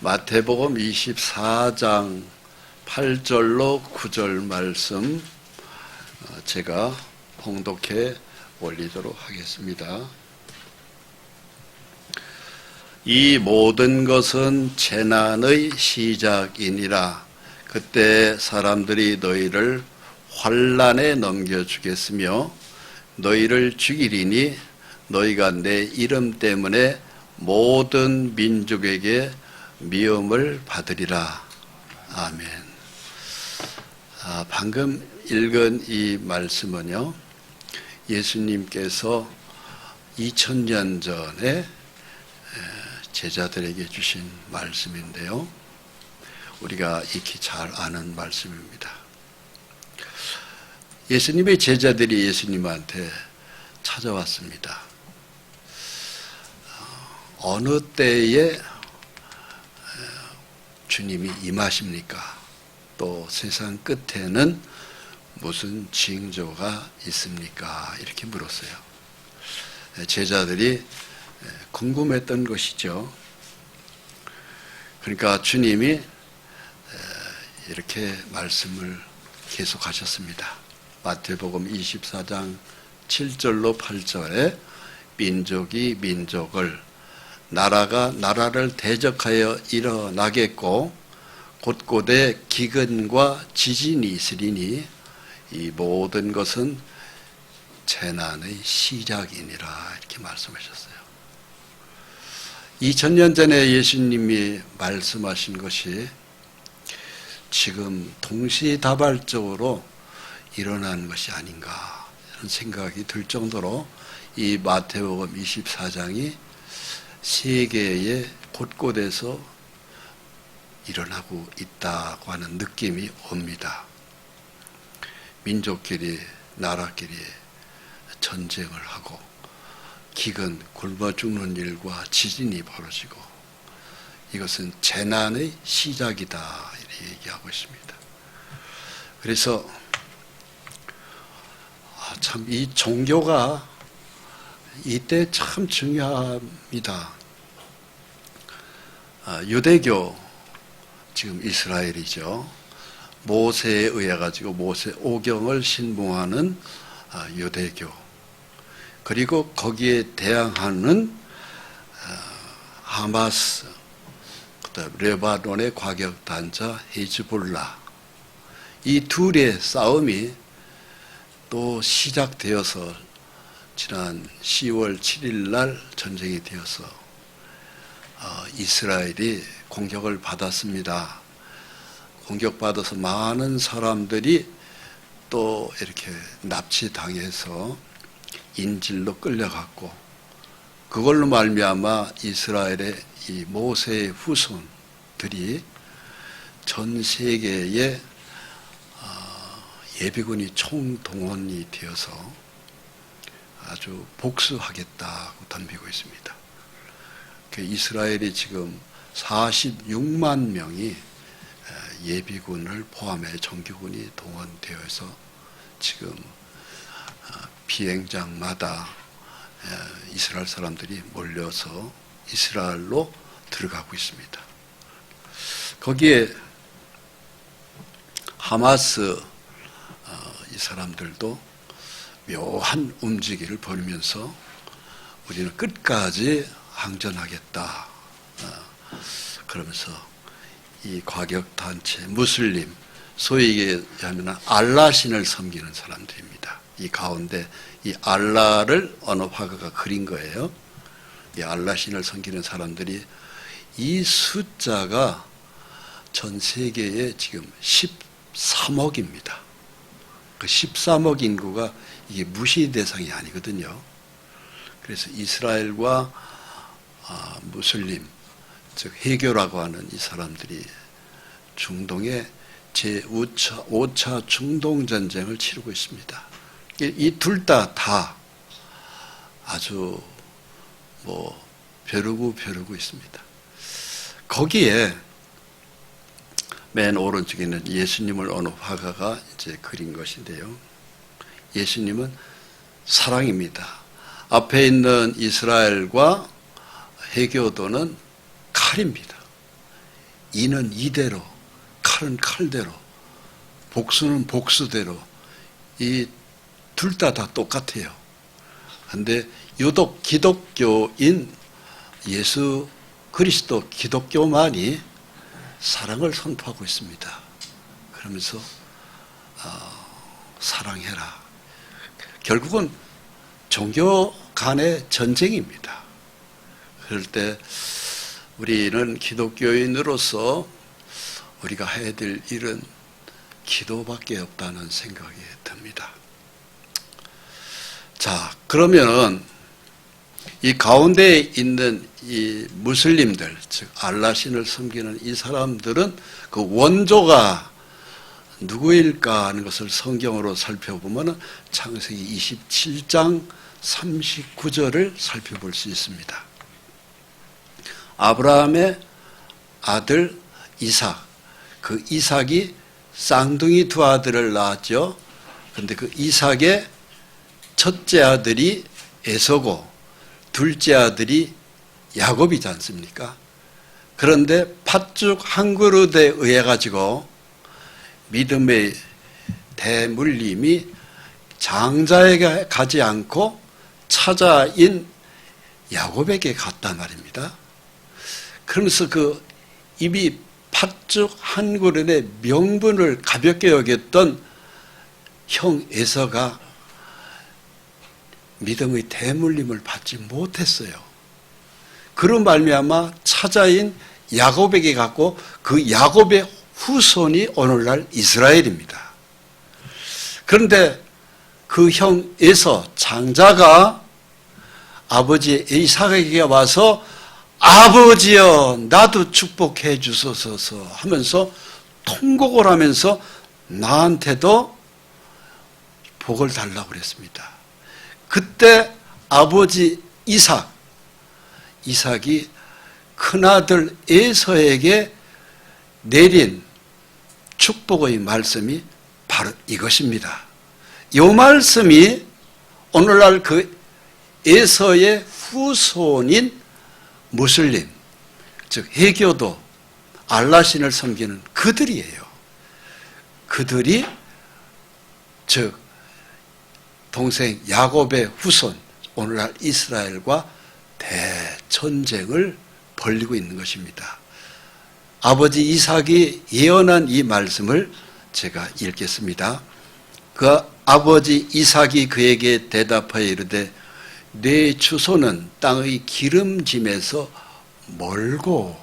마태복음 24장 8절로 9절 말씀 제가 봉독해 올리도록 하겠습니다. 이 모든 것은 재난의 시작이니라. 그때 사람들이 너희를 환난에 넘겨주겠으며 너희를 죽이리니 너희가 내 이름 때문에 모든 민족에게 미움을 받으리라. 아멘. 방금 읽은 이 말씀은요, 예수님께서 2000년 전에 제자들에게 주신 말씀인데요, 우리가 익히 잘 아는 말씀입니다. 예수님의 제자들이 예수님한테 찾아왔습니다. 어느 때에 주님이 임하십니까? 또 세상 끝에는 무슨 징조가 있습니까? 이렇게 물었어요. 제자들이 궁금했던 것이죠. 그러니까 주님이 이렇게 말씀을 계속하셨습니다. 마태복음 24장 7절로 8절에 민족이 민족을, 나라가 나라를 대적하여 일어나겠고 곳곳에 기근과 지진이 있으리니 이 모든 것은 재난의 시작이니라. 이렇게 말씀하셨어요. 2000년 전에 예수님이 말씀하신 것이 지금 동시다발적으로 일어난 것이 아닌가 이런 생각이 들 정도로 이 마태복음 24장이 세계의 곳곳에서 일어나고 있다고 하는 느낌이 옵니다. 민족끼리, 나라끼리 전쟁을 하고 기근, 굶어 죽는 일과 지진이 벌어지고 이것은 재난의 시작이다 이렇게 얘기하고 있습니다. 그래서 참 이 종교가 이때 참 중요합니다. 유대교, 지금 이스라엘이죠. 모세에 의해 가지고 모세 오경을 신봉하는 유대교, 그리고 거기에 대항하는 하마스, 그다음 레바논의 과격단자 히즈볼라, 이 둘의 싸움이 또 시작되어서 지난 10월 7일 날 전쟁이 되어서 이스라엘이 공격을 받았습니다. 공격받아서 많은 사람들이 또 이렇게 납치당해서 인질로 끌려갔고, 그걸로 말미암아 이스라엘의 이 모세의 후손들이 전 세계에 예비군이 총동원이 되어서 아주 복수하겠다고 덤비고 있습니다. 이스라엘이 지금 46만 명이 예비군을 포함해 정규군이 동원되어서 지금 비행장마다 이스라엘 사람들이 몰려서 이스라엘로 들어가고 있습니다. 거기에 하마스 이 사람들도 묘한 움직임을 벌이면서 우리는 끝까지 항전하겠다 그러면서 이 과격단체 무슬림, 소위 얘기하면 알라신을 섬기는 사람들입니다. 이 가운데 이 알라를 어느 화가가 그린 거예요. 이 알라신을 섬기는 사람들이 이 숫자가 전 세계에 지금 13억입니다. 그 13억 인구가 이게 무시 대상이 아니거든요. 그래서 이스라엘과 무슬림, 즉 해교라고 하는 이 사람들이 중동의 제5차 중동전쟁을 치르고 있습니다. 이 둘 다 아주 벼르고 있습니다. 거기에 맨 오른쪽에 있는 예수님을 어느 화가가 이제 그린 것인데요. 예수님은 사랑입니다. 앞에 있는 이스라엘과 해교도는 칼입니다. 이는 이대로, 칼은 칼대로, 복수는 복수대로, 이 둘 다 똑같아요. 그런데 유독 기독교인 예수 그리스도 기독교만이 사랑을 선포하고 있습니다. 그러면서 사랑해라. 결국은 종교 간의 전쟁입니다. 그럴 때 우리는 기독교인으로서 우리가 해야 될 일은 기도밖에 없다는 생각이 듭니다. 자, 그러면은 이 가운데에 있는 이 무슬림들, 즉 알라신을 섬기는 이 사람들은 그 원조가 누구일까 하는 것을 성경으로 살펴보면 창세기 27장 39절을 살펴볼 수 있습니다. 아브라함의 아들 이삭, 그 이삭이 쌍둥이 두 아들을 낳았죠. 그런데 그 이삭의 첫째 아들이 에서고 둘째 아들이 야곱이지 않습니까? 그런데 팥죽 한 그릇에 의해 가지고 믿음의 대물림이 장자에게 가지 않고 차자인 야곱에게 갔단 말입니다. 그러면서 그 이미 팥죽 한 그릇의 명분을 가볍게 여겼던 형 에서가 믿음의 대물림을 받지 못했어요. 그런 말미암아 차자인 야곱에게 갔고 그 야곱의 후손이 오늘날 이스라엘입니다. 그런데 그 형 에서 장자가 아버지 이삭에게 와서 아버지여 나도 축복해 주소서 하면서 통곡을 하면서 나한테도 복을 달라고 그랬습니다. 그때 아버지 이삭이 큰아들 에서에게 내린 축복의 말씀이 바로 이것입니다. 이 말씀이 오늘날 그 에서의 후손인 무슬림, 즉 해교도, 알라신을 섬기는 그들이에요. 그들이 즉 동생 야곱의 후손, 오늘날 이스라엘과 대전쟁을 벌이고 있는 것입니다. 아버지 이삭이 예언한 이 말씀을 제가 읽겠습니다. 그 아버지 이삭이 그에게 대답하여 이르되 내 주소는 땅의 기름짐에서 멀고,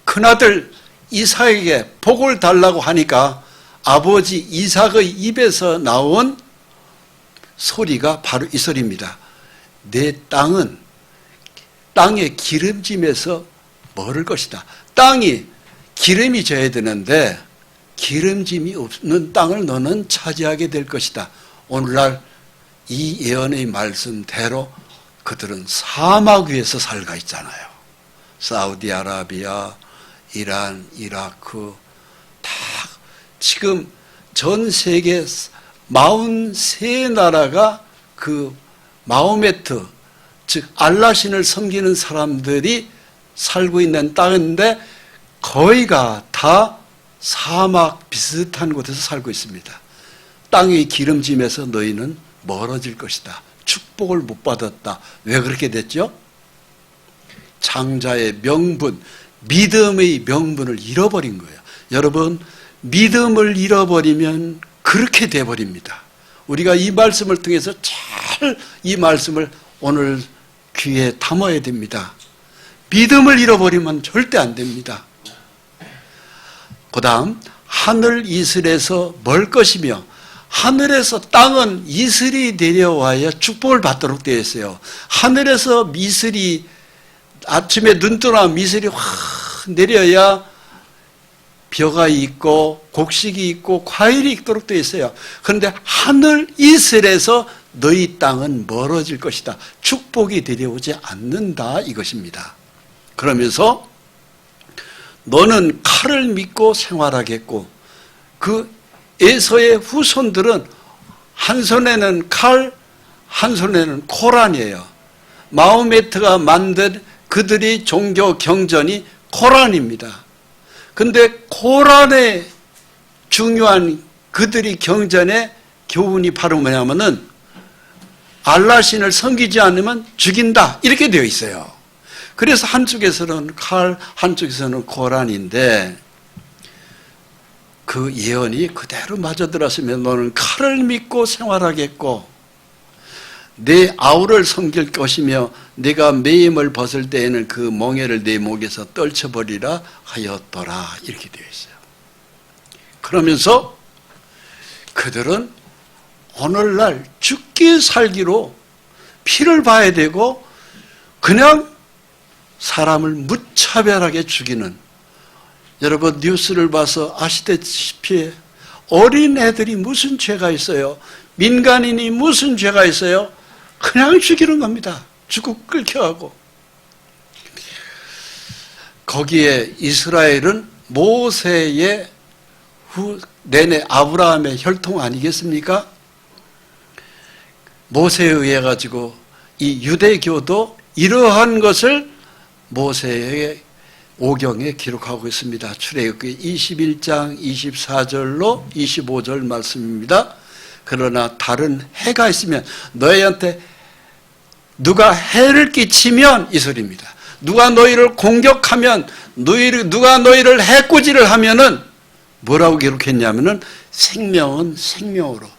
큰아들 이삭에게 복을 달라고 하니까 아버지 이삭의 입에서 나온 소리가 바로 이 소리입니다. 내 땅은 땅의 기름짐에서 멀을 것이다. 땅이 기름이 져야 되는데 기름짐이 없는 땅을 너는 차지하게 될 것이다. 오늘날 이 예언의 말씀대로 그들은 사막 위에서 살고 있잖아요. 사우디아라비아, 이란, 이라크 다 지금 전 세계 43나라가 그 마호메트, 즉 알라신을 섬기는 사람들이 살고 있는 땅인데 거의가 다 사막 비슷한 곳에서 살고 있습니다. 땅의 기름짐에서 너희는 멀어질 것이다. 축복을 못 받았다. 왜 그렇게 됐죠? 창자의 명분, 믿음의 명분을 잃어버린 거예요. 여러분, 믿음을 잃어버리면 그렇게 돼버립니다. 우리가 이 말씀을 통해서 잘 이 말씀을 오늘 귀에 담아야 됩니다. 믿음을 잃어버리면 절대 안 됩니다. 그 다음 하늘 이슬에서 멀 것이며, 하늘에서 땅은 이슬이 내려와야 축복을 받도록 되어 있어요. 하늘에서 이슬이, 아침에 눈 뜨나 이슬이 확 내려야 벼가 있고 곡식이 있고 과일이 있도록 되어 있어요. 그런데 하늘 이슬에서 너희 땅은 멀어질 것이다. 축복이 내려오지 않는다, 이것입니다. 그러면서 너는 칼을 믿고 생활하겠고, 그 에서의 후손들은 한 손에는 칼, 한 손에는 코란이에요. 마호메트가 만든 그들이 종교 경전이 코란입니다. 근데 코란의 중요한 그들이 경전의 교훈이 바로 뭐냐면은 알라신을 섬기지 않으면 죽인다 이렇게 되어 있어요. 그래서 한쪽에서는 칼, 한쪽에서는 코란인데 그 예언이 그대로 맞아들었으면 너는 칼을 믿고 생활하겠고 내 아우를 섬길 것이며 내가 매임을 벗을 때에는 그 멍에를 내 목에서 떨쳐버리라 하였더라 이렇게 되어 있어요. 그러면서 그들은 오늘날 죽기 살기로 피를 봐야 되고 그냥 사람을 무차별하게 죽이는, 여러분 뉴스를 봐서 아시다시피 어린애들이 무슨 죄가 있어요? 민간인이 무슨 죄가 있어요? 그냥 죽이는 겁니다. 죽고 끌켜가고. 거기에 이스라엘은 모세의 내내 아브라함의 혈통 아니겠습니까? 모세에 의해 가지고 이 유대교도 이러한 것을 모세의 오경에 기록하고 있습니다. 출애굽기 21장 24절로 25절 말씀입니다. 그러나 다른 해가 있으면 너희한테 누가 해를 끼치면 이 소리입니다. 누가 너희를 공격하면 누가 너희를 해코지를 하면은 뭐라고 기록했냐면은 생명은 생명으로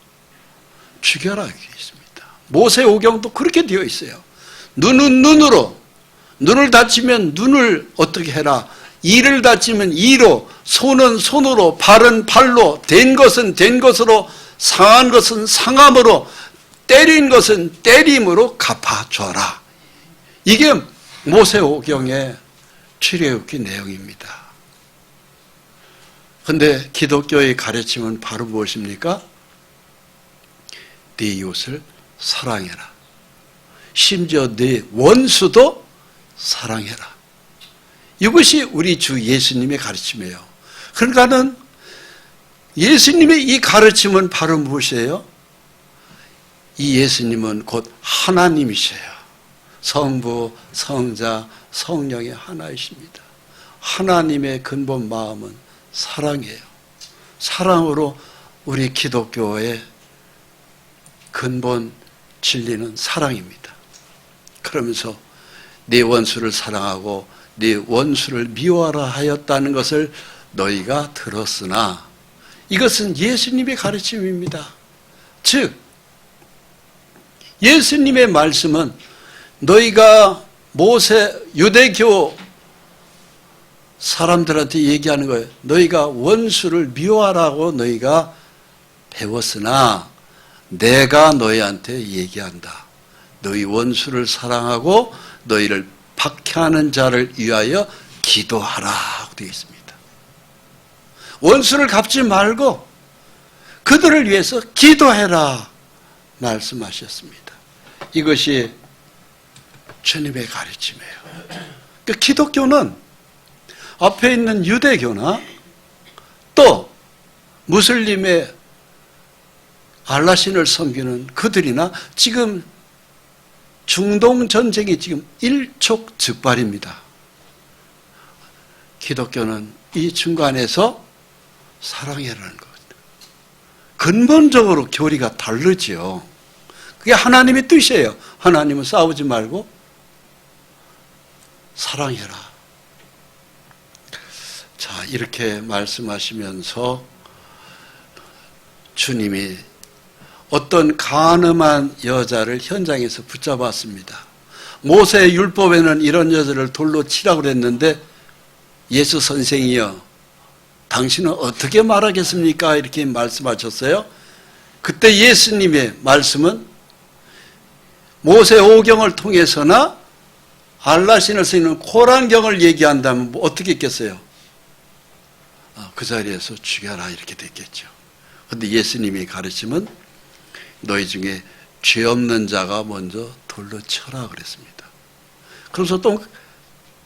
죽여라 이렇게 있습니다. 모세 오경도 그렇게 되어 있어요. 눈은 눈으로, 눈을 다치면 눈을 어떻게 해라. 이를 다치면 이로, 손은 손으로, 발은 발로, 된 것은 된 것으로, 상한 것은 상함으로, 때린 것은 때림으로 갚아줘라. 이게 모세 오경의 출애굽기 내용입니다. 그런데 기독교의 가르침은 바로 무엇입니까? 네 이웃을 사랑해라. 심지어 네 원수도 사랑해라. 이것이 우리 주 예수님의 가르침이에요. 그러니까는 예수님의 이 가르침은 바로 무엇이에요? 이 예수님은 곧 하나님이셔요. 성부, 성자, 성령의 하나이십니다. 하나님의 근본 마음은 사랑이에요. 사랑으로 우리 기독교의 근본 진리는 사랑입니다. 그러면서 네 원수를 사랑하고 네 원수를 미워하라 하였다는 것을 너희가 들었으나 이것은 예수님의 가르침입니다. 즉 예수님의 말씀은 너희가 모세 유대교 사람들한테 얘기하는 거예요. 너희가 원수를 미워하라고 너희가 배웠으나 내가 너희한테 얘기한다. 너희 원수를 사랑하고 너희를 박해하는 자를 위하여 기도하라 되어 있습니다. 원수를 갚지 말고 그들을 위해서 기도해라 말씀하셨습니다. 이것이 주님의 가르침이에요. 그러니까 기독교는 앞에 있는 유대교나 또 무슬림의 알라신을 섬기는 그들이나 지금 중동 전쟁이 지금 일촉즉발입니다. 기독교는 이 중간에서 사랑해라는 것. 근본적으로 교리가 다르지요. 그게 하나님의 뜻이에요. 하나님은 싸우지 말고 사랑해라. 자, 이렇게 말씀하시면서 주님이 어떤 간음한 여자를 현장에서 붙잡았습니다. 모세의 율법에는 이런 여자를 돌로 치라고 그랬는데 예수 선생이여 당신은 어떻게 말하겠습니까? 이렇게 말씀하셨어요. 그때 예수님의 말씀은 모세 오경을 통해서나 알라신을 쓰는 코란경을 얘기한다면 뭐 어떻게 했겠어요? 그 자리에서 죽여라 이렇게 됐겠죠. 그런데 예수님의 가르침은 너희 중에 죄 없는 자가 먼저 돌로 쳐라 그랬습니다. 그래서 또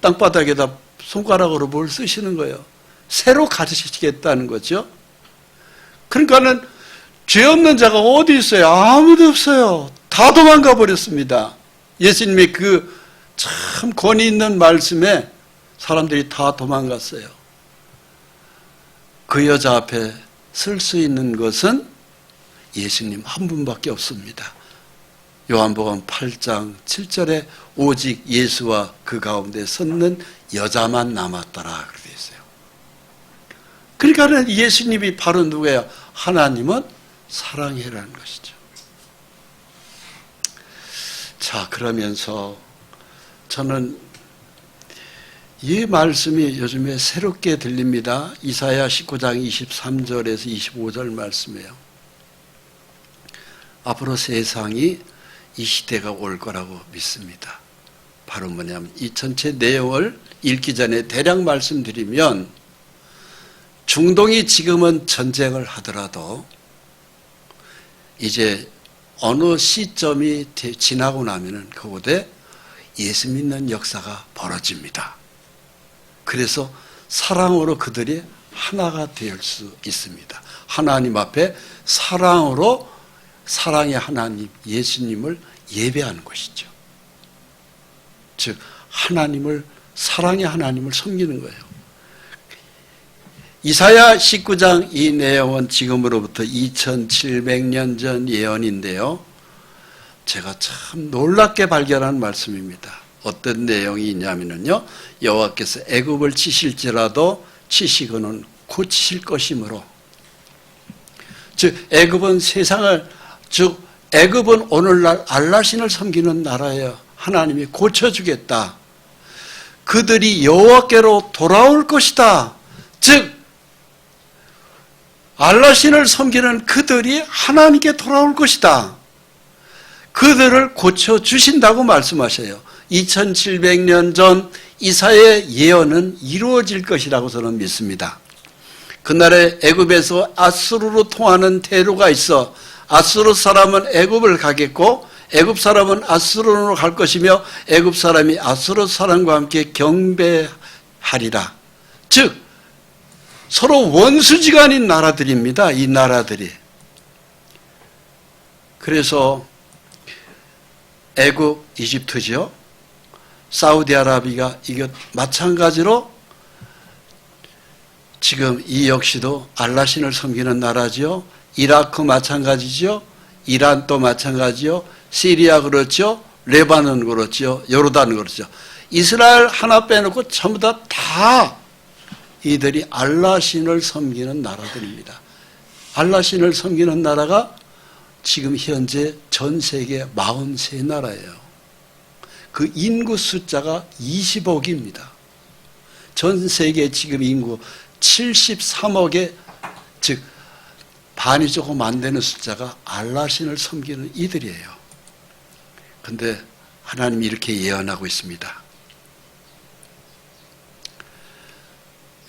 땅바닥에다 손가락으로 뭘 쓰시는 거예요. 새로 가르치시겠다는 거죠. 그러니까는 죄 없는 자가 어디 있어요? 아무도 없어요. 다 도망가 버렸습니다. 예수님의 그 참 권위 있는 말씀에 사람들이 다 도망갔어요. 그 여자 앞에 설 수 있는 것은 예수님 한 분밖에 없습니다. 요한복음 8장 7절에 오직 예수와 그 가운데 섰는 여자만 남았더라 그렇게 되어 있어요. 그러니까 예수님이 바로 누구예요? 하나님은 사랑이라는 것이죠. 자, 그러면서 저는 이 말씀이 요즘에 새롭게 들립니다. 이사야 19장 23절에서 25절 말씀이에요. 앞으로 세상이 이 시대가 올 거라고 믿습니다. 바로 뭐냐면 이 전체 내용을 읽기 전에 대략 말씀드리면, 중동이 지금은 전쟁을 하더라도 이제 어느 시점이 지나고 나면은 그곳에 예수 믿는 역사가 벌어집니다. 그래서 사랑으로 그들이 하나가 될 수 있습니다. 하나님 앞에 사랑으로 사랑의 하나님 예수님을 예배하는 것이죠. 즉 하나님을, 사랑의 하나님을 섬기는 거예요. 이사야 19장 이 내용은 지금으로부터 2700년 전 예언인데요, 제가 참 놀랍게 발견한 말씀입니다. 어떤 내용이 있냐면요, 여호와께서 애굽을 치실지라도 치시고는 고치실 것이므로, 즉 애굽은 세상을, 즉 애굽은 오늘날 알라신을 섬기는 나라예요. 하나님이 고쳐주겠다. 그들이 여호와께로 돌아올 것이다. 즉 알라신을 섬기는 그들이 하나님께 돌아올 것이다. 그들을 고쳐주신다고 말씀하셔요. 2700년 전 이사야의 예언은 이루어질 것이라고 저는 믿습니다. 그날에 애굽에서 아수르로 통하는 대로가 있어 아수르 사람은 애굽을 가겠고 애굽 사람은 아수르로 갈 것이며 애굽 사람이 아수르 사람과 함께 경배하리라. 즉 서로 원수지간인 나라들입니다. 이 나라들이. 그래서 애굽, 이집트죠. 사우디아라비아가 이것 마찬가지로 지금 이 역시도 알라신을 섬기는 나라죠. 이라크 마찬가지죠. 이란도 마찬가지요. 시리아 그렇죠. 레바논 그렇죠. 요르단 그렇죠. 이스라엘 하나 빼놓고 전부 다 이들이 알라신을 섬기는 나라들입니다. 알라신을 섬기는 나라가 지금 현재 전 세계 43나라예요. 그 인구 숫자가 20억입니다. 전 세계 지금 인구 73억의, 즉 반이 조금 안 되는 숫자가 알라신을 섬기는 이들이에요. 그런데 하나님이 이렇게 예언하고 있습니다.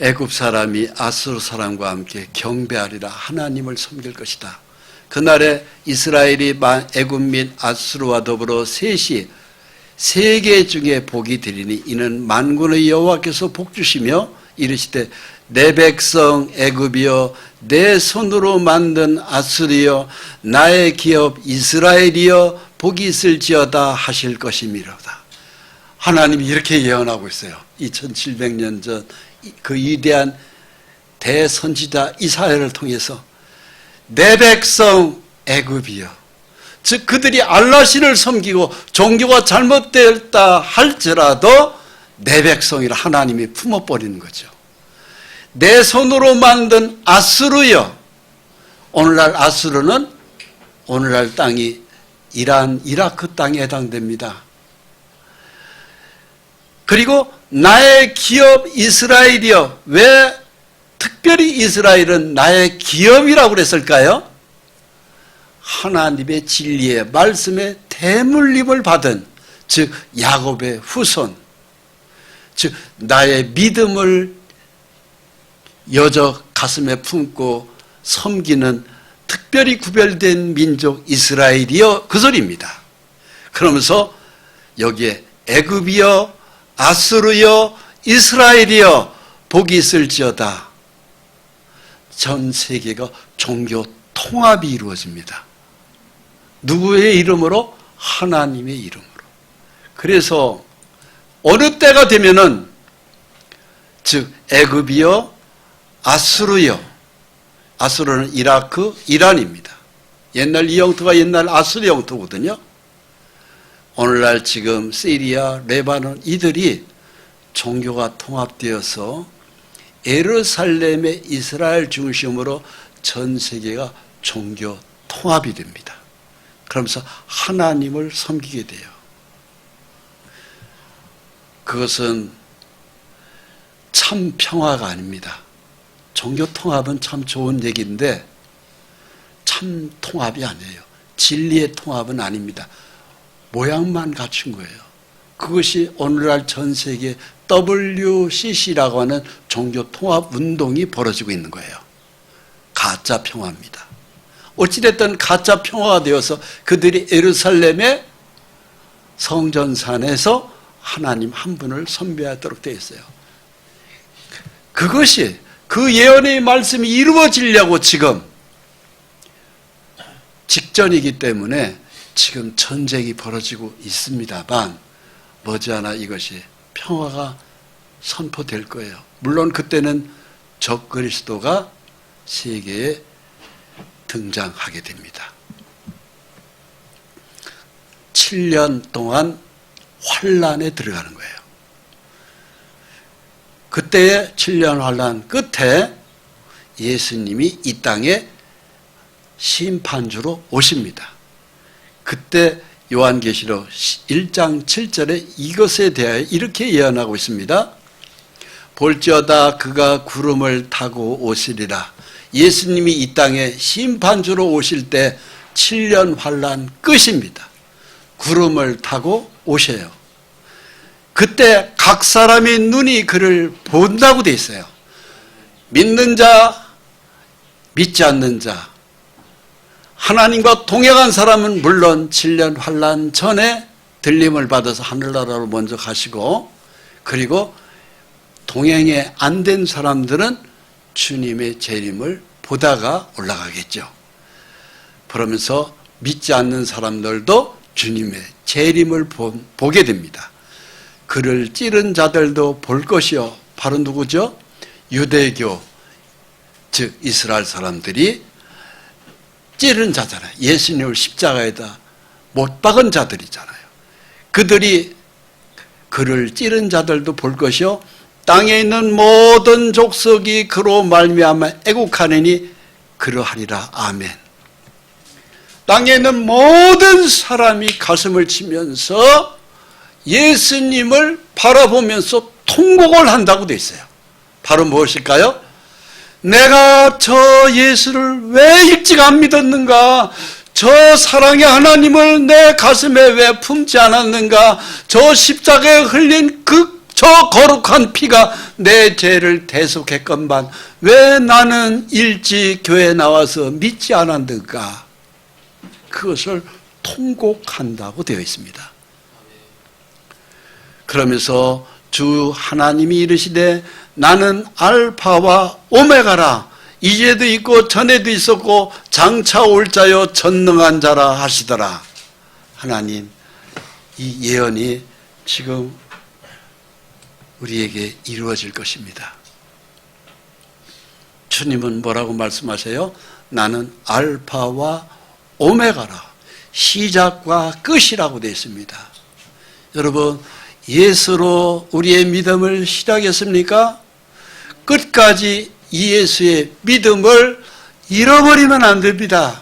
애굽 사람이 아수르 사람과 함께 경배하리라. 하나님을 섬길 것이다. 그날에 이스라엘이 애굽 및 아수르와 더불어 셋이 세계 중에 복이 되리니 이는 만군의 여호와께서 복주시며 이르시되 내 백성 애굽이여 내 손으로 만든 아수르여 나의 기업 이스라엘이여 복이 있을지어다 하실 것이미로다. 하나님이 이렇게 예언하고 있어요. 2700년 전 그 위대한 대선지자 이사야를 통해서 내 백성 애굽이여, 즉 그들이 알라신을 섬기고 종교가 잘못됐다 할지라도 내 백성이라 하나님이 품어버리는 거죠. 내 손으로 만든 아수르여, 오늘날 아수르는 오늘날 땅이 이란, 이라크 땅에 해당됩니다. 그리고 나의 기업 이스라엘이여, 왜 특별히 이스라엘은 나의 기업이라고 그랬을까요? 하나님의 진리의 말씀에 대물림을 받은, 즉 야곱의 후손, 즉 나의 믿음을 여적 가슴에 품고 섬기는 특별히 구별된 민족 이스라엘이여, 그 소리입니다. 그러면서 여기에 애굽이여 아수르여 이스라엘이여 복이 있을지어다. 전 세계가 종교 통합이 이루어집니다. 누구의 이름으로? 하나님의 이름으로. 그래서 어느 때가 되면은 즉 애굽이요, 아수르요. 아수르는 이라크, 이란입니다. 옛날 이 영토가 옛날 아수르 영토거든요. 오늘날 지금 시리아, 레바논 이들이 종교가 통합되어서 예루살렘의 이스라엘 중심으로 전 세계가 종교 통합이 됩니다. 그러면서 하나님을 섬기게 돼요. 그것은 참 평화가 아닙니다. 종교 통합은 참 좋은 얘기인데 참 통합이 아니에요. 진리의 통합은 아닙니다. 모양만 갖춘 거예요. 그것이 오늘날 전 세계 WCC라고 하는 종교 통합 운동이 벌어지고 있는 거예요. 가짜 평화입니다. 어찌됐든 가짜 평화가 되어서 그들이 예루살렘의 성전산에서 하나님 한 분을 선배하도록 되어 있어요. 그것이 그 예언의 말씀이 이루어지려고 지금 직전이기 때문에 지금 전쟁이 벌어지고 있습니다만 머지않아 이것이 평화가 선포될 거예요. 물론 그때는 적그리스도가 세계에 등장하게 됩니다. 7년 동안 환란에 들어가는 거예요. 그때의 7년 환란 끝에 예수님이 이 땅에 심판주로 오십니다. 그때 요한계시록 1장 7절에 이것에 대하여 이렇게 예언하고 있습니다. 볼지어다 그가 구름을 타고 오시리라. 예수님이 이 땅에 심판주로 오실 때 7년 환란 끝입니다. 구름을 타고 오셔요. 그때 각 사람의 눈이 그를 본다고 돼 있어요. 믿는 자, 믿지 않는 자, 하나님과 동행한 사람은 물론 7년 환란 전에 들림을 받아서 하늘나라로 먼저 가시고, 그리고 동행에 안 된 사람들은 주님의 재림을 보다가 올라가겠죠. 그러면서 믿지 않는 사람들도 주님의 재림을 보게 됩니다. 그를 찌른 자들도 볼 것이요. 바로 누구죠? 유대교, 즉 이스라엘 사람들이 찌른 자잖아요. 예수님을 십자가에다 못 박은 자들이잖아요. 그들이 그를 찌른 자들도 볼 것이요. 땅에 있는 모든 족속이 그로 말미암아 애국하느니 그러하리라. 아멘. 땅에 있는 모든 사람이 가슴을 치면서 예수님을 바라보면서 통곡을 한다고 돼 있어요. 바로 무엇일까요? 내가 저 예수를 왜 일찍 안 믿었는가? 저 사랑의 하나님을 내 가슴에 왜 품지 않았는가? 저 십자가에 흘린 저 거룩한 피가 내 죄를 대속했건만 왜 나는 일찍 교회에 나와서 믿지 않았는가? 그것을 통곡한다고 되어 있습니다. 그러면서 주 하나님이 이르시되 나는 알파와 오메가라. 이제도 있고 전에도 있었고 장차 올 자요 전능한 자라 하시더라. 하나님, 이 예언이 지금 우리에게 이루어질 것입니다. 주님은 뭐라고 말씀하세요? 나는 알파와 오메가라. 시작과 끝이라고 되어 있습니다. 여러분, 예수로 우리의 믿음을 시작했습니까? 끝까지 이 예수의 믿음을 잃어버리면 안 됩니다.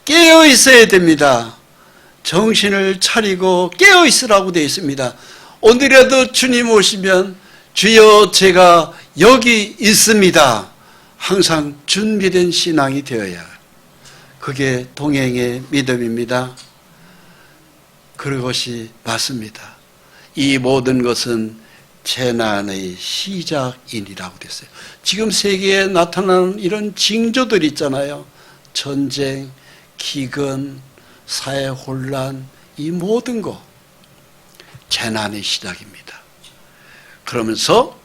깨어 있어야 됩니다. 정신을 차리고 깨어 있으라고 되어 있습니다. 오늘이라도 주님 오시면 주여 제가 여기 있습니다. 항상 준비된 신앙이 되어야 해요. 그게 동행의 믿음입니다. 그것이 맞습니다. 이 모든 것은 재난의 시작이라고 됐어요. 지금 세계에 나타나는 이런 징조들 있잖아요. 전쟁, 기근, 사회 혼란, 이 모든 것 재난의 시작입니다. 그러면서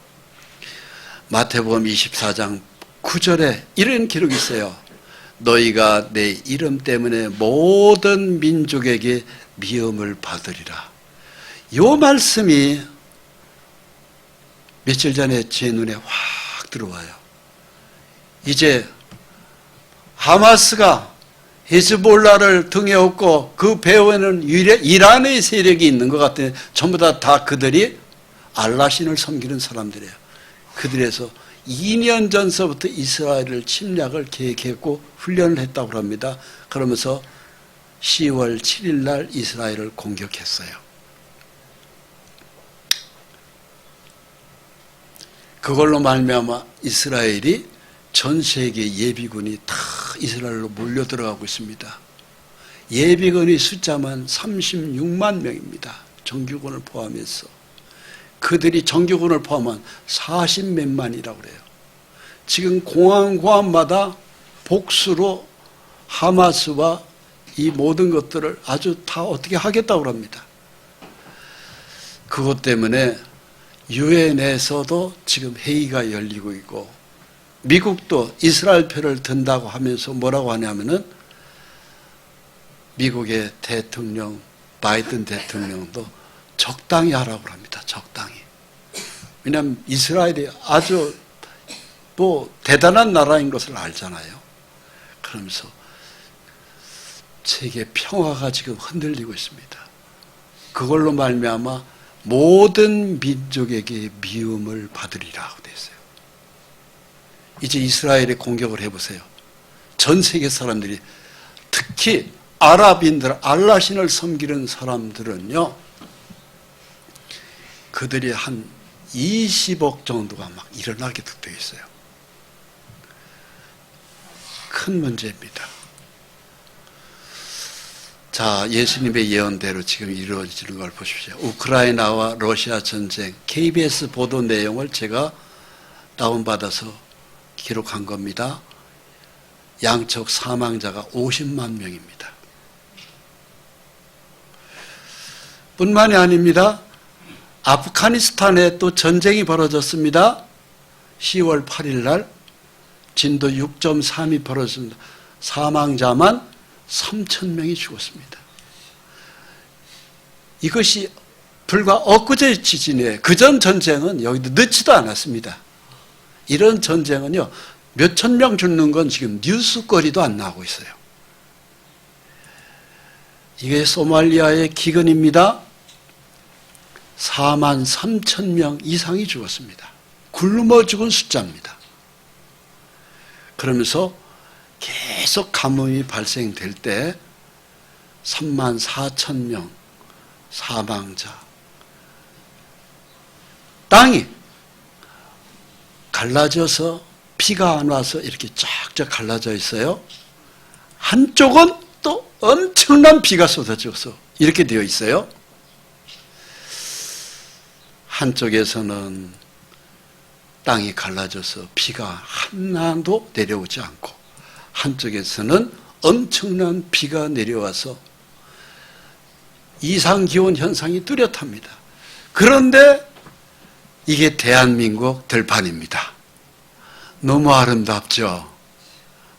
마태복음 24장 9절에 이런 기록이 있어요. 너희가 내 이름 때문에 모든 민족에게 미움을 받으리라. 요 말씀이 며칠 전에 제 눈에 확 들어와요. 이제 하마스가 히즈볼라를 등에 업고 그 배후에는 이란의 세력이 있는 것 같아요. 전부 다 그들이 알라신을 섬기는 사람들이에요. 그들에서 2년 전서부터 이스라엘을 침략을 계획했고 훈련을 했다고 합니다. 그러면서 10월 7일 날 이스라엘을 공격했어요. 그걸로 말미암아 이스라엘이 전 세계 예비군이 다 이스라엘로 몰려 들어가고 있습니다. 예비군의 숫자만 36만 명입니다. 정규군을 포함해서. 그들이 정규군을 포함한 40몇만이라고 그래요. 지금 공항마다 복수로 하마스와 이 모든 것들을 아주 다 어떻게 하겠다고 합니다. 그것 때문에 유엔에서도 지금 회의가 열리고 있고 미국도 이스라엘 표를 든다고 하면서 뭐라고 하냐면은 미국의 대통령 바이든 대통령도 적당히 하라고 합니다. 적당히. 왜냐하면 이스라엘이 아주 대단한 나라인 것을 알잖아요. 그러면서 세계 평화가 지금 흔들리고 있습니다. 그걸로 말미암아 모든 민족에게 미움을 받으리라 하고 되어 있어요. 이제 이스라엘에 공격을 해보세요. 전 세계 사람들이 특히 아랍인들, 알라신을 섬기는 사람들은요, 그들이 한 20억 정도가 막 일어나게 되어 있어요. 큰 문제입니다. 자, 예수님의 예언대로 지금 이루어지는 걸 보십시오. 우크라이나와 러시아 전쟁, KBS 보도 내용을 제가 다운받아서 기록한 겁니다. 양측 사망자가 50만 명입니다. 뿐만이 아닙니다. 아프가니스탄에 또 전쟁이 벌어졌습니다. 10월 8일 날 진도 6.3이 벌어졌습니다. 사망자만 3,000명이 죽었습니다. 이것이 불과 엊그제 지진이에요. 그전 전쟁은 여기도 늦지도 않았습니다. 이런 전쟁은요, 몇천 명 죽는 건 지금 뉴스거리도 안 나오고 있어요. 이게 소말리아의 기근입니다. 4만 3천 명 이상이 죽었습니다. 굶어 죽은 숫자입니다. 그러면서 계속 가뭄이 발생될 때 3만 4천 명 사망자. 땅이 갈라져서 비가 안 와서 이렇게 쫙쫙 갈라져 있어요. 한쪽은 또 엄청난 비가 쏟아져서 이렇게 되어 있어요. 한쪽에서는 땅이 갈라져서 비가 하나도 내려오지 않고 한쪽에서는 엄청난 비가 내려와서 이상기온 현상이 뚜렷합니다. 그런데 이게 대한민국 들판입니다. 너무 아름답죠?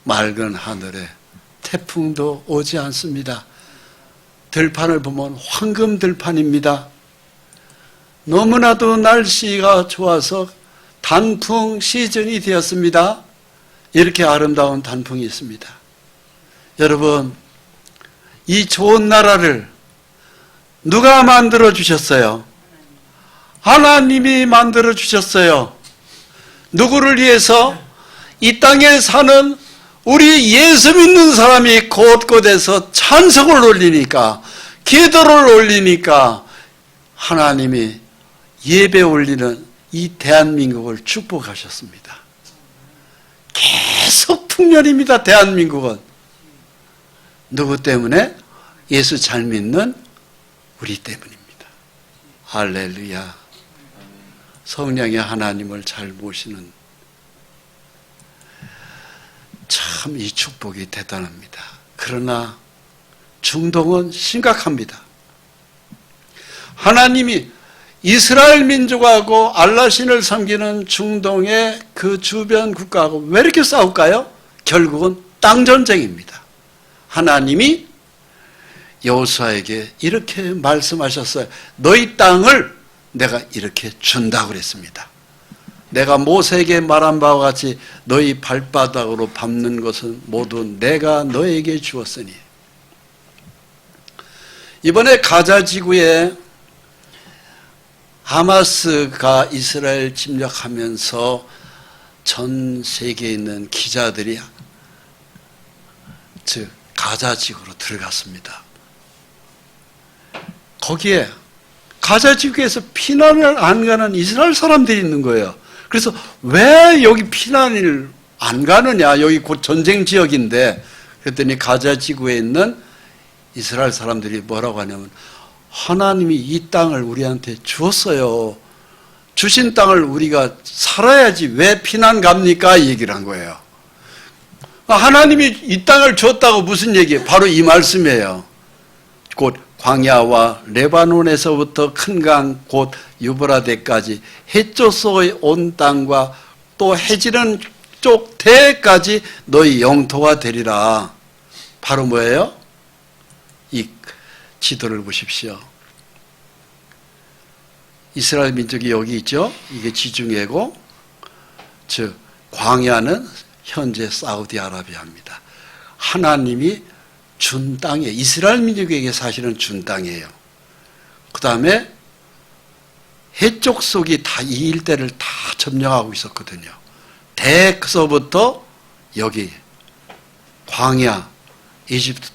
맑은 하늘에 태풍도 오지 않습니다. 들판을 보면 황금 들판입니다. 너무나도 날씨가 좋아서 단풍 시즌이 되었습니다. 이렇게 아름다운 단풍이 있습니다. 여러분, 이 좋은 나라를 누가 만들어 주셨어요? 하나님이 만들어 주셨어요. 누구를 위해서? 이 땅에 사는 우리 예수 믿는 사람이 곳곳에서 찬송을 올리니까, 기도를 올리니까 하나님이 예배 올리는 이 대한민국을 축복하셨습니다. 계속 풍년입니다. 대한민국은. 누구 때문에? 예수 잘 믿는 우리 때문입니다. 할렐루야. 성령의 하나님을 잘 모시는, 참 이 축복이 대단합니다. 그러나 중동은 심각합니다. 하나님이 이스라엘 민족하고 알라신을 섬기는 중동의 그 주변 국가하고 왜 이렇게 싸울까요? 결국은 땅 전쟁입니다. 하나님이 여호수아에게 이렇게 말씀하셨어요. 너희 땅을 내가 이렇게 준다고 그랬습니다. 내가 모세에게 말한 바와 같이 너희 발바닥으로 밟는 것은 모두 내가 너에게 주었으니. 이번에 가자 지구에 하마스가 이스라엘 침략하면서 전 세계에 있는 기자들이 즉 가자 지구로 들어갔습니다. 거기에 가자 지구에서 피난을 안 가는 이스라엘 사람들이 있는 거예요. 그래서 왜 여기 피난을 안 가느냐? 여기 곧 전쟁 지역인데. 그랬더니 가자 지구에 있는 이스라엘 사람들이 뭐라고 하냐면 하나님이 이 땅을 우리한테 주었어요. 주신 땅을 우리가 살아야지 왜 피난 갑니까? 이 얘기를 한 거예요. 하나님이 이 땅을 줬다고 무슨 얘기예요? 바로 이 말씀이에요. 곧 광야와 레바논에서부터 큰 강 곧 유브라데까지 해조소의 온 땅과 또 해지는 쪽 대까지 너희 영토가 되리라. 바로 뭐예요? 이 지도를 보십시오. 이스라엘 민족이 여기 있죠. 이게 지중해고 즉 광야는 현재 사우디아라비아입니다. 하나님이 준 땅이에요. 이스라엘 민족에게 사실은 준 땅이에요. 그 다음에 해쪽 속이 다 이 일대를 다 점령하고 있었거든요. 대서부터 여기 광야, 이집트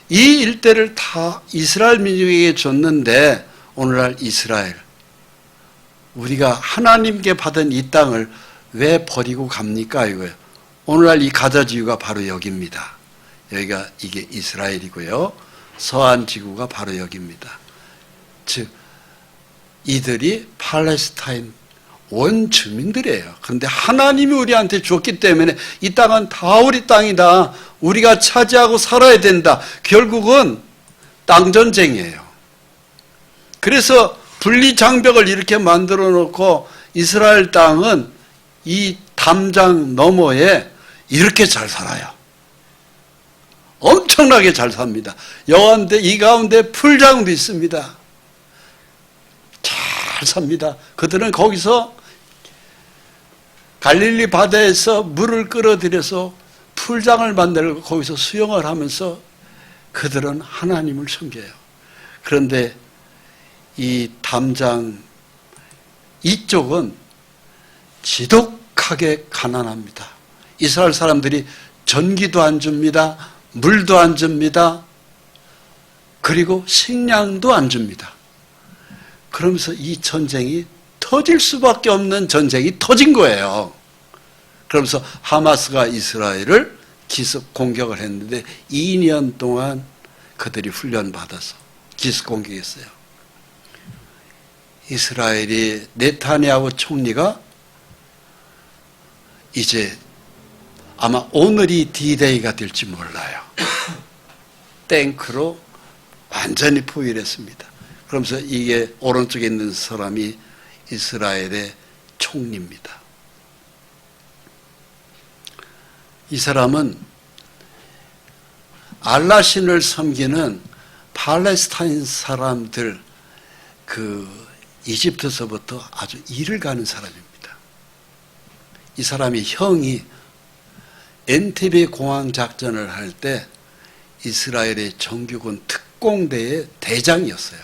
이 일대를 다 이스라엘 민족에게 줬는데 오늘날 이스라엘 우리가 하나님께 받은 이 땅을 왜 버리고 갑니까? 이거예요. 오늘날 이 가자 지구가 바로 여기입니다. 여기가 이게 이스라엘이고요. 서한 지구가 바로 여기입니다. 즉 이들이 팔레스타인 원주민들이에요. 그런데 하나님이 우리한테 줬기 때문에 이 땅은 다 우리 땅이다. 우리가 차지하고 살아야 된다. 결국은 땅전쟁이에요. 그래서 분리장벽을 이렇게 만들어 놓고 이스라엘 땅은 이 담장 너머에 이렇게 잘 살아요. 엄청나게 잘 삽니다. 여한데 이 가운데 풀장도 있습니다. 잘 삽니다. 그들은 거기서 갈릴리 바다에서 물을 끌어들여서 풀장을 만들고 거기서 수영을 하면서 그들은 하나님을 섬겨요. 그런데 이 담장 이쪽은 지독하게 가난합니다. 이스라엘 사람들이 전기도 안 줍니다. 물도 안 줍니다. 그리고 식량도 안 줍니다. 그러면서 이 전쟁이 터질 수밖에 없는 전쟁이 터진 거예요. 그러면서 하마스가 이스라엘을 기습 공격을 했는데 2년 동안 그들이 훈련받아서 기습 공격했어요. 이스라엘이 네타냐후 총리가 이제 아마 오늘이 D-Day가 될지 몰라요. 탱크로 완전히 포위했습니다. 그러면서 이게 오른쪽에 있는 사람이 이스라엘의 총리입니다. 이 사람은 알라신을 섬기는 팔레스타인 사람들 이집트서부터 아주 이를 가는 사람입니다. 이 사람이 형이 엔테베 공항 작전을 할 때 이스라엘의 정규군 특공대의 대장이었어요.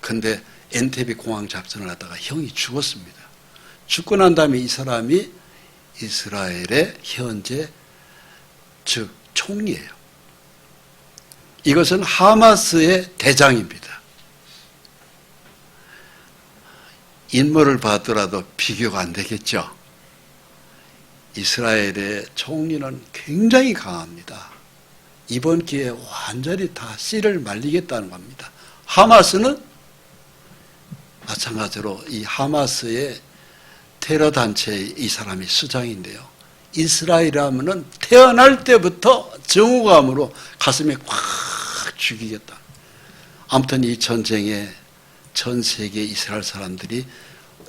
그런데 엔테베 공항 작전을 하다가 형이 죽었습니다. 죽고 난 다음에 이 사람이 이스라엘의 현재 즉 총리예요. 이것은 하마스의 대장입니다. 인물을 봐더라도 비교가 안 되겠죠. 이스라엘의 총리는 굉장히 강합니다. 이번 기회에 완전히 다 씨를 말리겠다는 겁니다. 하마스는 마찬가지로 이 하마스의 테러 단체의 이 사람이 수장인데요. 이스라엘이라면은 태어날 때부터 정오감으로 가슴에 꽉 죽이겠다. 아무튼 이 전쟁에 전 세계 이스라엘 사람들이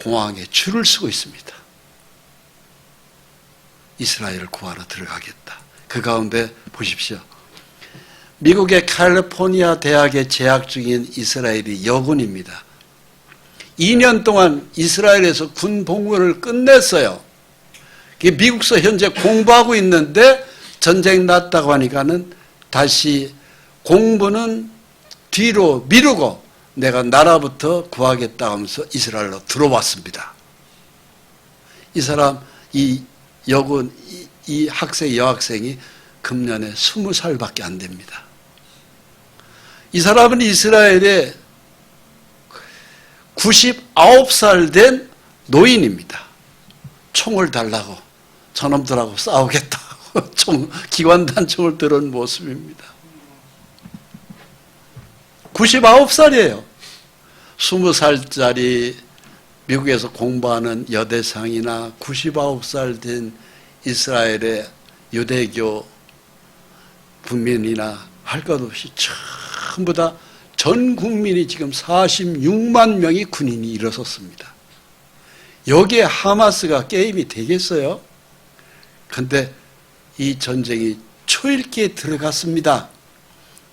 공항에 줄을 서고 있습니다. 이스라엘을 구하러 들어가겠다. 그 가운데 보십시오. 미국의 캘리포니아 대학에 재학 중인 이스라엘이 여군입니다. 2년 동안 이스라엘에서 군 복무를 끝냈어요. 미국서 현재 공부하고 있는데 전쟁 났다고 하니까는 다시 공부는 뒤로 미루고 내가 나라부터 구하겠다 하면서 이스라엘로 들어왔습니다. 이 사람, 이 여군, 이 학생, 여학생이 금년에 20살밖에 안 됩니다. 이 사람은 이스라엘에 99살 된 노인입니다. 총을 달라고 저놈들하고 싸우겠다고 기관단총을 들은 모습입니다. 99살이에요. 20살짜리 미국에서 공부하는 여대생이나 99살 된 이스라엘의 유대교 국민이나 할 것 없이 전부 다 전 국민이 지금 46만 명의 군인이 일어섰습니다. 여기에 하마스가 게임이 되겠어요? 그런데 이 전쟁이 초읽기에 들어갔습니다.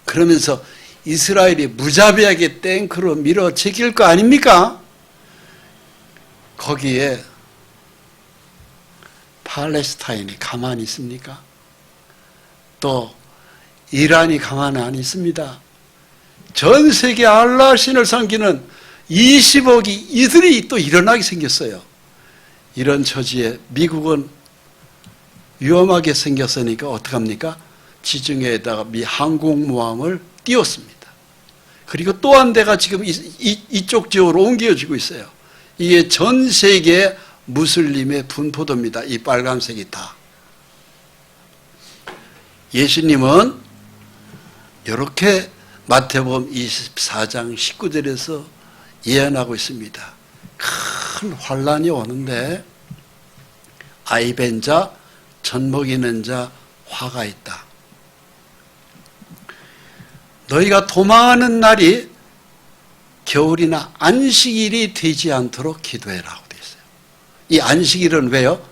그러면서 이스라엘이 무자비하게 탱크로 밀어제낄 거 아닙니까? 거기에 팔레스타인이 가만히 있습니까? 또 이란이 가만히 안 있습니다. 전 세계 알라 신을 섬기는 20억이 이들이 또 일어나게 생겼어요. 이런 처지에 미국은 위험하게 생겼으니까 어떡합니까? 지중해에다가 미 항공모함을 띄웠습니다. 그리고 또 한 대가 지금 이쪽 지역으로 옮겨지고 있어요. 이게 전 세계 무슬림의 분포도입니다. 이 빨간색이 다. 예수님은 이렇게 마태복음 24장 19절에서 예언하고 있습니다. 큰 환란이 오는데 아이 벤 자, 젖 먹이는 자 화가 있다. 너희가 도망하는 날이 겨울이나 안식일이 되지 않도록 기도해라고 되어 있어요. 이 안식일은 왜요?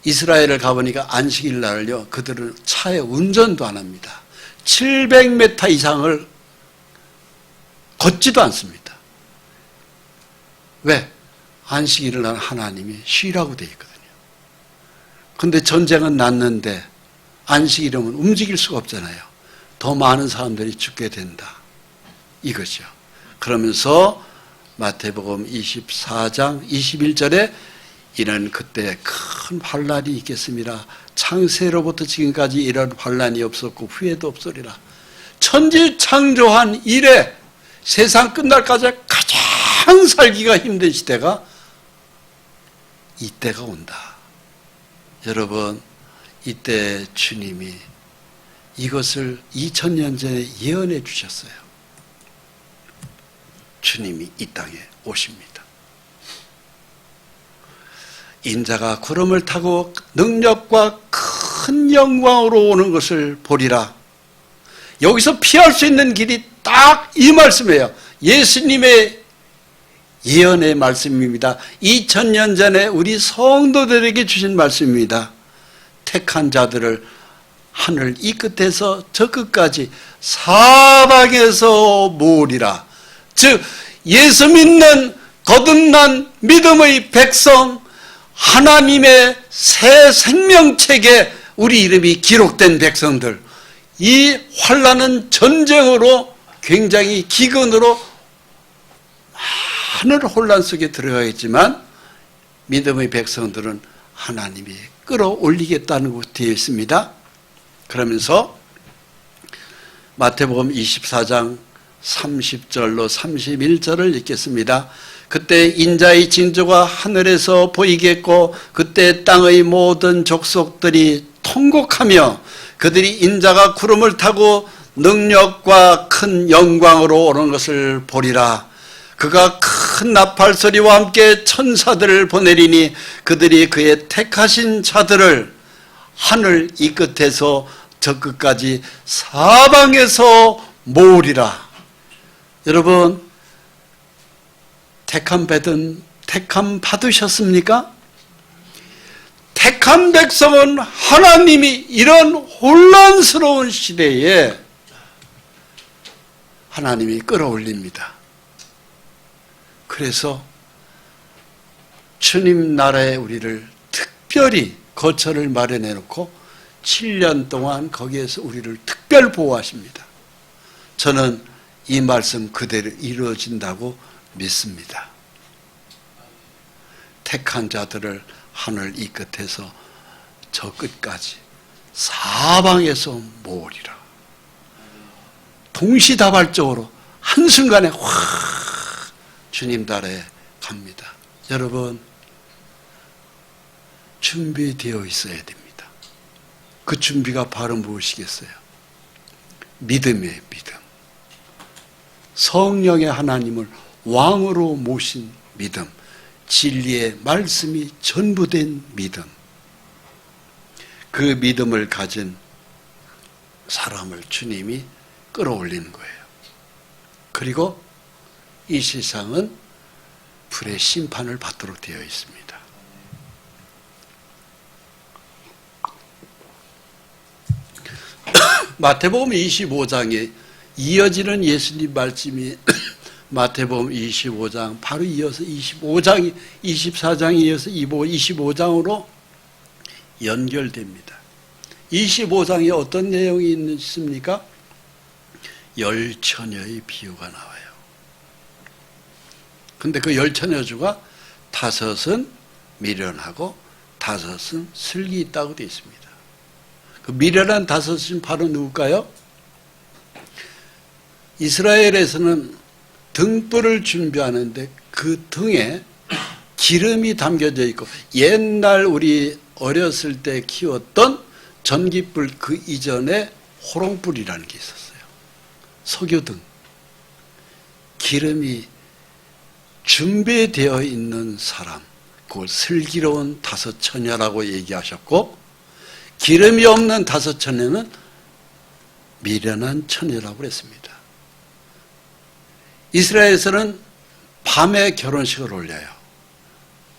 이스라엘을 가보니까 안식일 날요, 그들은 차에 운전도 안 합니다. 700m 이상을 걷지도 않습니다. 왜? 안식일을 날 하나님이 쉬라고 되어 있거든요. 그런데 전쟁은 났는데 안식일이면 움직일 수가 없잖아요. 더 많은 사람들이 죽게 된다. 이거죠. 그러면서 마태복음 24장 21절에 이는 그때 큰 환란이 있겠습니다. 창세로부터 지금까지 이런 환란이 없었고 후회도 없으리라. 천지 창조한 이래 세상 끝날까지 가장 살기가 힘든 시대가 이때가 온다. 여러분, 이때 주님이 이것을 2000년 전에 예언해 주셨어요. 주님이 이 땅에 오십니다. 인자가 구름을 타고 능력과 큰 영광으로 오는 것을 보리라. 여기서 피할 수 있는 길이 딱 이 말씀이에요. 예수님의 예언의 말씀입니다. 2000년 전에 우리 성도들에게 주신 말씀입니다. 택한 자들을 하늘 이 끝에서 저 끝까지 사방에서 모으리라. 즉 예수 믿는 거듭난 믿음의 백성, 하나님의 새 생명책에 우리 이름이 기록된 백성들, 이 환난은 전쟁으로 굉장히 기근으로 많은 혼란 속에 들어가겠지만 믿음의 백성들은 하나님이 끌어올리겠다는 것이 되어 있습니다. 그러면서 마태복음 24장 30절로 31절을 읽겠습니다. 그때 인자의 징조가 하늘에서 보이겠고 그때 땅의 모든 족속들이 통곡하며 그들이 인자가 구름을 타고 능력과 큰 영광으로 오는 것을 보리라. 그가 큰 나팔 소리와 함께 천사들을 보내리니 그들이 그의 택하신 자들을 하늘 이 끝에서 저 끝까지 사방에서 모으리라. 여러분, 택함 받으셨습니까? 택한 백성은 하나님이 이런 혼란스러운 시대에 하나님이 끌어올립니다. 그래서 주님 나라에 우리를 특별히 거처를 마련해 놓고 7년 동안 거기에서 우리를 특별 보호하십니다. 저는 이 말씀 그대로 이루어진다고 믿습니다. 택한 자들을 하늘 이 끝에서 저 끝까지 사방에서 모으리라. 동시다발적으로 한순간에 확 주님 나라에 갑니다. 여러분, 준비되어 있어야 됩니다. 그 준비가 바로 무엇이겠어요? 믿음이에요, 믿음. 성령의 하나님을 왕으로 모신 믿음, 진리의 말씀이 전부된 믿음. 그 믿음을 가진 사람을 주님이 끌어올리는 거예요. 그리고 이 세상은 불의 심판을 받도록 되어 있습니다. 마태복음 25장에 이어지는 예수님 말씀이 마태복음 25장 바로 이어서 25장이 24장에 이어서 25장으로 연결됩니다. 25장에 어떤 내용이 있습니까? 열 처녀의 비유가 나와요. 근데 그 열 처녀주가 5은 미련하고 5은 슬기 있다고 되어 있습니다. 그 미련한 5은 바로 누굴까요? 이스라엘에서는 등불을 준비하는데 그 등에 기름이 담겨져 있고, 옛날 우리 어렸을 때 키웠던 전기불 그 이전에 호롱불이라는 게 있었어요. 석유등. 기름이 준비되어 있는 사람, 그걸 슬기로운 5처녀라고 얘기하셨고, 기름이 없는 5처녀는 미련한 처녀라고 그랬습니다. 이스라엘에서는 밤에 결혼식을 올려요.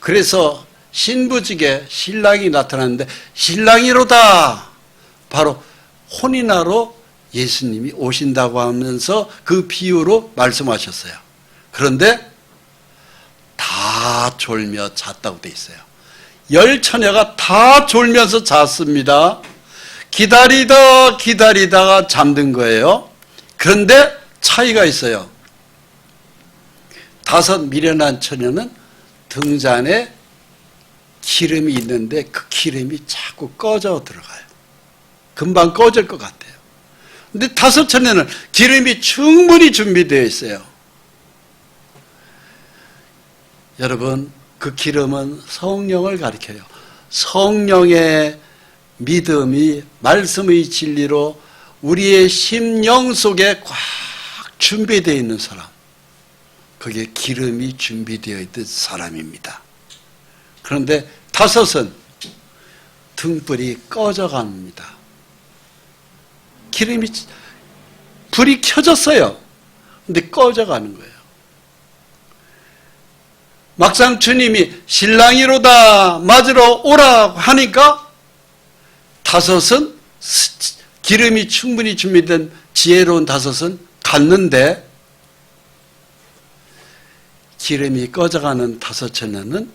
그래서 신부직에 신랑이 나타났는데 신랑이로다. 바로 혼인하러 예수님이 오신다고 하면서 그 비유로 말씀하셨어요. 그런데 다 졸며 잤다고 돼 있어요. 10처녀가 다 졸면서 잤습니다. 기다리다가 잠든 거예요. 그런데 차이가 있어요. 5 미련한 처녀는 등잔에 기름이 있는데 그 기름이 자꾸 꺼져 들어가요. 금방 꺼질 것 같아요. 근데 5 처녀는 기름이 충분히 준비되어 있어요. 여러분, 그 기름은 성령을 가리켜요. 성령의 믿음이 말씀의 진리로 우리의 심령 속에 꽉 준비되어 있는 사람, 그게 기름이 준비되어 있던 사람입니다. 그런데 5은 등불이 꺼져갑니다. 불이 켜졌어요. 근데 꺼져가는 거예요. 막상 주님이 신랑이로다 맞으러 오라고 하니까 5은 기름이 충분히 준비된 지혜로운 5은 갔는데, 기름이 꺼져가는 5처녀는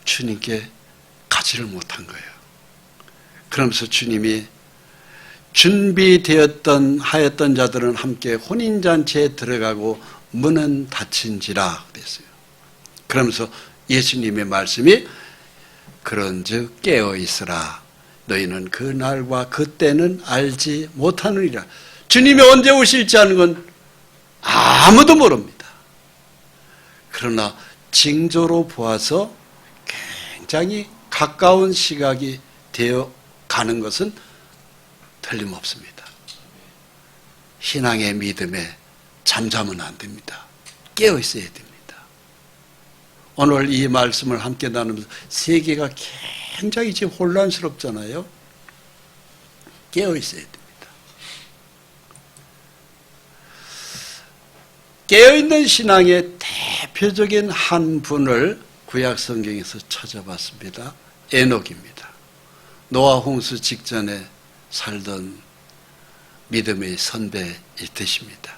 주님께 가지를 못한 거예요. 그러면서 주님이 하였던 자들은 함께 혼인잔치에 들어가고 문은 닫힌지라 그랬어요. 그러면서 예수님의 말씀이 그런즉 깨어 있으라. 너희는 그 날과 그 때는 알지 못하느니라. 주님이 언제 오실지 아는 건 아무도 모릅니다. 그러나 징조로 보아서 굉장히 가까운 시각이 되어 가는 것은 틀림없습니다. 신앙의 믿음에 잠자면 안 됩니다. 깨어 있어야 됩니다. 오늘 이 말씀을 함께 나누면서 세계가 굉장히 지금 혼란스럽잖아요. 깨어 있어야 됩니다. 깨어있는 신앙의 대표적인 한 분을 구약 성경에서 찾아봤습니다. 에녹입니다. 노아 홍수 직전에 살던 믿음의 선배 되십니다.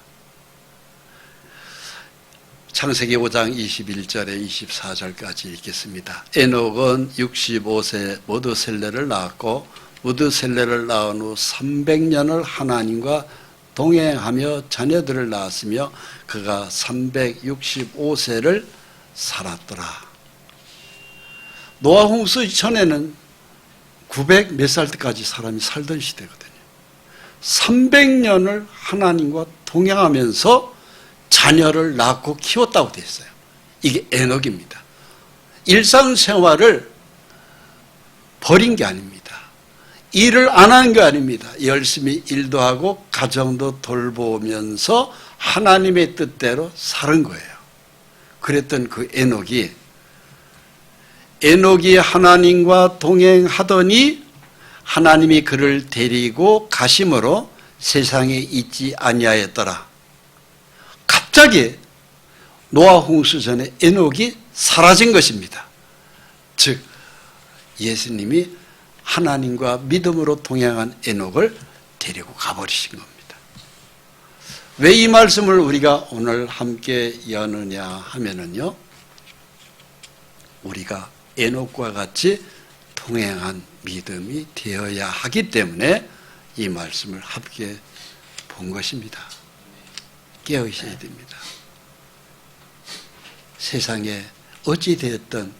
창세기 5장 21절에 24절까지 읽겠습니다. 에녹은 65세 모두셀레를 낳았고 모두셀레를 낳은 후 300년을 하나님과 동행하며 자녀들을 낳았으며 그가 365세를 살았더라. 노아 홍수 전에는 900 몇 살 때까지 사람이 살던 시대거든요. 300년을 하나님과 동행하면서 자녀를 낳고 키웠다고 되어 있어요. 이게 에녹입니다. 일상생활을 버린 게 아닙니다. 일을 안 한 게 아닙니다. 열심히 일도 하고 가정도 돌보면서 하나님의 뜻대로 사는 거예요. 그랬던 그 에녹이 하나님과 동행하더니 하나님이 그를 데리고 가심으로 세상에 있지 아니하였더라. 갑자기 노아 홍수 전에 에녹이 사라진 것입니다. 즉 예수님이 하나님과 믿음으로 동행한 에녹을 데리고 가버리신 겁니다. 왜 이 말씀을 우리가 오늘 함께 여느냐 하면은요, 우리가 에녹과 같이 동행한 믿음이 되어야 하기 때문에 이 말씀을 함께 본 것입니다. 깨어 있어야 됩니다. 세상에 어찌되었든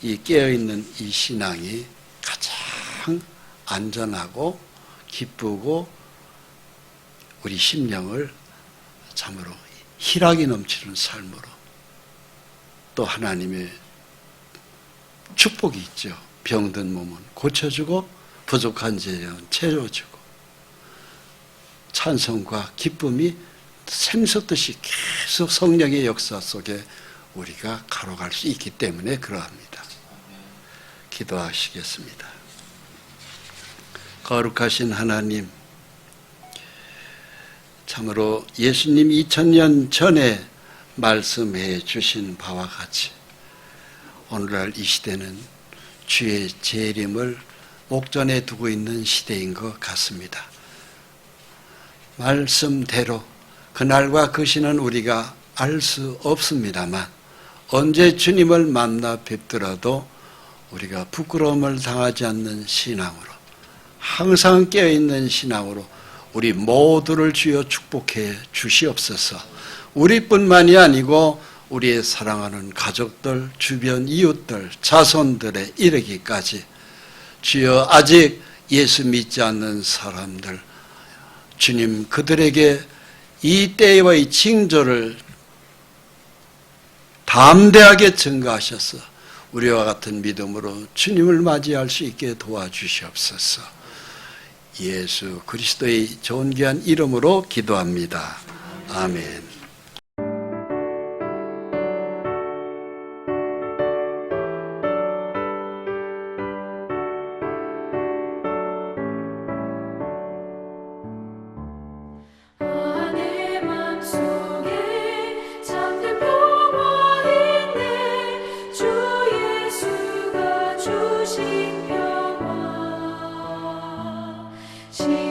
이 깨어있는 이 신앙이 가장 안전하고 기쁘고 우리 심령을 참으로 희락이 넘치는 삶으로, 또 하나님의 축복이 있죠. 병든 몸은 고쳐주고 부족한 재는 채워주고 찬송과 기쁨이 샘솟듯이 계속 성령의 역사 속에 우리가 가로갈 수 있기 때문에 그러합니다. 기도하시겠습니다. 거룩하신 하나님, 참으로 예수님 2000년 전에 말씀해 주신 바와 같이 오늘날 이 시대는 주의 재림을 목전에 두고 있는 시대인 것 같습니다. 말씀대로 그날과 그 시는 우리가 알 수 없습니다만 언제 주님을 만나 뵙더라도 우리가 부끄러움을 당하지 않는 신앙으로, 항상 깨어있는 신앙으로 우리 모두를 주여 축복해 주시옵소서. 우리뿐만이 아니고 우리의 사랑하는 가족들, 주변 이웃들, 자손들에 이르기까지 주여 아직 예수 믿지 않는 사람들, 주님 그들에게 이 때의 징조를 담대하게 증거하셔서 우리와 같은 믿음으로 주님을 맞이할 수 있게 도와주시옵소서. 예수 그리스도의 존귀한 이름으로 기도합니다. 아멘. 주